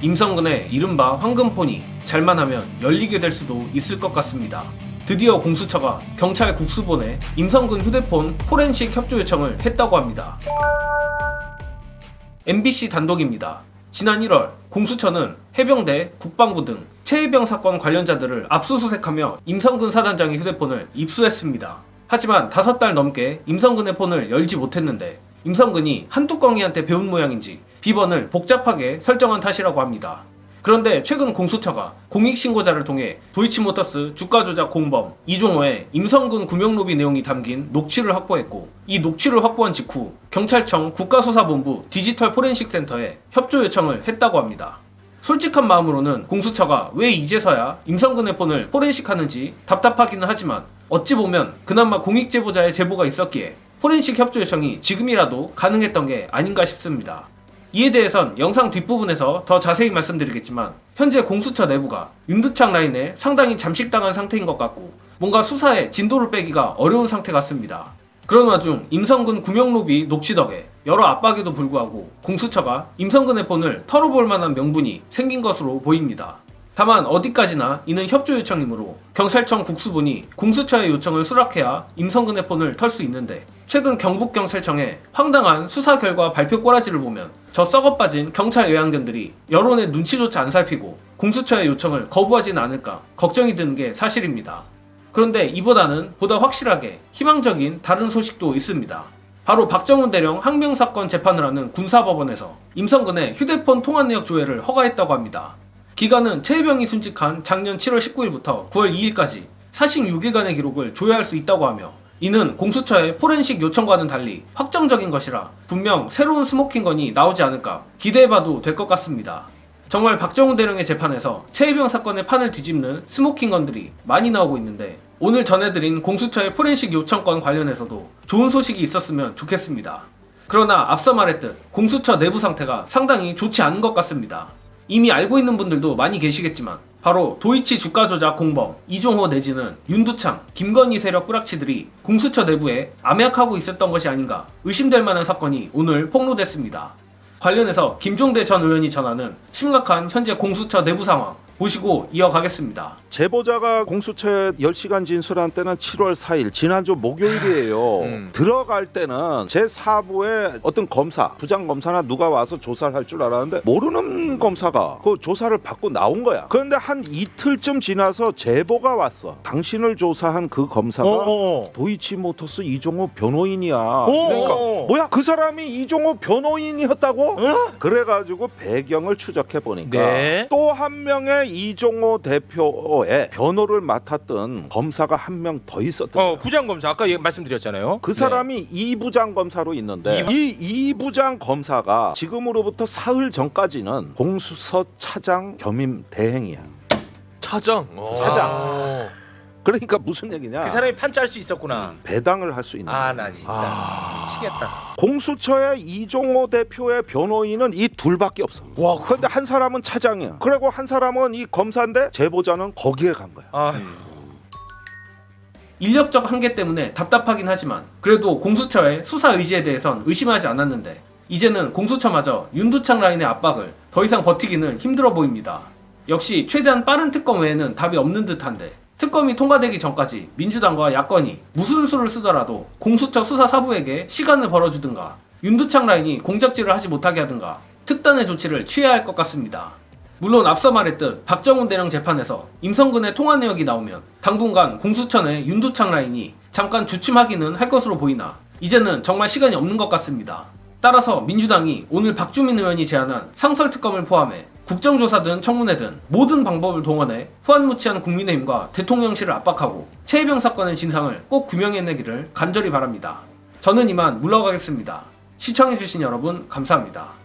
임성근의 이른바 황금폰이 잘만 하면 열리게 될 수도 있을 것 같습니다. 드디어 공수처가 경찰 국수본에 임성근 휴대폰 포렌식 협조 요청을 했다고 합니다. MBC 단독입니다. 지난 1월 공수처는 해병대, 국방부 등 최혜병 사건 관련자들을 압수수색하며 임성근 사단장의 휴대폰을 입수했습니다. 하지만 5달 넘게 임성근의 폰을 열지 못했는데 임성근이 한뚜껑이한테 배운 모양인지 비번을 복잡하게 설정한 탓이라고 합니다. 그런데 최근 공수처가 공익신고자를 통해 도이치모터스 주가조작 공범 이종호의 임성근 구명로비 내용이 담긴 녹취를 확보했고, 이 녹취를 확보한 직후 경찰청 국가수사본부 디지털 포렌식 센터에 협조 요청을 했다고 합니다. 솔직한 마음으로는 공수처가 왜 이제서야 임성근의 폰을 포렌식하는지 답답하기는 하지만, 어찌 보면 그나마 공익제보자의 제보가 있었기에 포렌식 협조 요청이 지금이라도 가능했던 게 아닌가 싶습니다. 이에 대해선 영상 뒷부분에서 더 자세히 말씀드리겠지만, 현재 공수처 내부가 윤두창 라인에 상당히 잠식당한 상태인 것 같고 뭔가 수사에 진도를 빼기가 어려운 상태 같습니다. 그런 와중 임성근 구명로비 녹취 덕에 여러 압박에도 불구하고 공수처가 임성근의 폰을 털어볼 만한 명분이 생긴 것으로 보입니다. 다만 어디까지나 이는 협조 요청이므로 경찰청 국수본이 공수처의 요청을 수락해야 임성근의 폰을 털 수 있는데, 최근 경북경찰청의 황당한 수사 결과 발표 꼬라지를 보면 저 썩어빠진 경찰 외양견들이 여론의 눈치조차 안 살피고 공수처의 요청을 거부하지는 않을까 걱정이 드는 게 사실입니다. 그런데 이보다는 보다 확실하게 희망적인 다른 소식도 있습니다. 바로 박정훈 대령 항명사건 재판을 하는 군사법원에서 임성근의 휴대폰 통화 내역 조회를 허가했다고 합니다. 기간은 최혜병이 순직한 작년 7월 19일부터 9월 2일까지 사식 6일간의 기록을 조회할 수 있다고 하며, 이는 공수처의 포렌식 요청과는 달리 확정적인 것이라 분명 새로운 스모킹건이 나오지 않을까 기대해봐도 될 것 같습니다. 정말 박정훈 대령의 재판에서 최혜병 사건의 판을 뒤집는 스모킹건들이 많이 나오고 있는데, 오늘 전해드린 공수처의 포렌식 요청건 관련해서도 좋은 소식이 있었으면 좋겠습니다. 그러나 앞서 말했듯 공수처 내부 상태가 상당히 좋지 않은 것 같습니다. 이미 알고 있는 분들도 많이 계시겠지만, 바로 도이치 주가조작 공범 이종호 내지는 윤두창, 김건희 세력 뿌락치들이 공수처 내부에 암약하고 있었던 것이 아닌가 의심될 만한 사건이 오늘 폭로됐습니다. 관련해서 김종대 전 의원이 전하는 심각한 현재 공수처 내부 상황 보시고 이어가겠습니다. 제보자가 공수처에 10시간 진술한 때는 7월 4일 지난주 목요일이에요. 들어갈 때는 제4부에 어떤 검사, 부장검사나 누가 와서 조사를 할 줄 알았는데 모르는 검사가 그 조사를 받고 나온 거야. 그런데 한 이틀쯤 지나서 제보가 왔어. 당신을 조사한 그 검사가 도이치모터스 이종호 변호인이야. 그러니까 뭐야? 그 사람이 이종호 변호인이었다고? 그래가지고 배경을 추적해 보니까 또 한 명의 이종호 대표의 변호를 맡았던 검사가 한 명 더 있었던 거예요. 부장검사 아까 말씀드렸잖아요. 그 사람이 이 부장검사로 있는데 이 부장검사가 지금으로부터 사흘 전까지는 공수처 차장 겸임 대행이야. 차장. 그러니까 무슨 얘기냐? 그 사람이 판 짤 수 있었구나. 배당을 할 수 있는. 나 진짜 미치겠다. 공수처의 이종호 대표의 변호인은 이 둘밖에 없어. 와, 그런데 한 사람은 차장이야. 그리고 한 사람은 이 검사인데 제보자는 거기에 간 거야. 인력적 한계 때문에 답답하긴 하지만 그래도 공수처의 수사 의지에 대해선 의심하지 않았는데, 이제는 공수처마저 윤두창 라인의 압박을 더 이상 버티기는 힘들어 보입니다. 역시 최대한 빠른 특검 외에는 답이 없는 듯한데, 특검이 통과되기 전까지 민주당과 야권이 무슨 수를 쓰더라도 공수처 수사 사부에게 시간을 벌어주든가 윤두창 라인이 공작질을 하지 못하게 하든가 특단의 조치를 취해야 할 것 같습니다. 물론 앞서 말했듯 박정훈 대령 재판에서 임성근의 통화 내역이 나오면 당분간 공수처 내 윤두창 라인이 잠깐 주춤하기는 할 것으로 보이나 이제는 정말 시간이 없는 것 같습니다. 따라서 민주당이 오늘 박주민 의원이 제안한 상설특검을 포함해 국정조사든 청문회든 모든 방법을 동원해 후한무치한 국민의힘과 대통령실을 압박하고 최혜병 사건의 진상을 꼭 규명해내기를 간절히 바랍니다. 저는 이만 물러가겠습니다. 시청해주신 여러분 감사합니다.